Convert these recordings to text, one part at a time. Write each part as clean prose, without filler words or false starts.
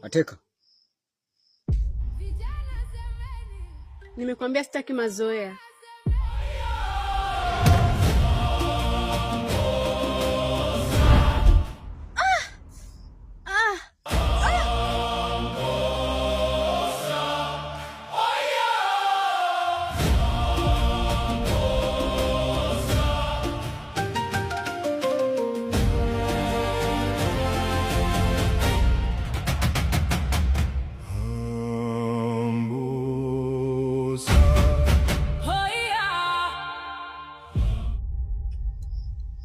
Ateka, nimekwambia sitaki mazoea.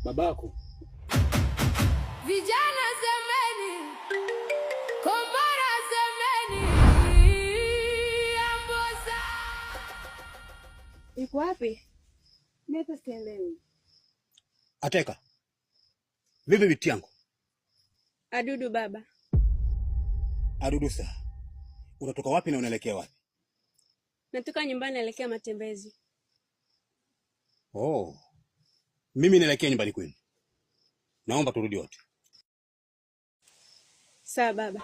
babako vijana zemeni, kombora zemeni, amboza. Iko wapi? Neta sielewi. Ateka, vipi binti yangu? Adudu baba. Adudu saa, unatoka wapi na unaelekea wapi? Natoka nyumbani naelekea matembezi. Oh, mimi naelekea nyumbani kwenu. Naomba turudi wote. Sawa baba.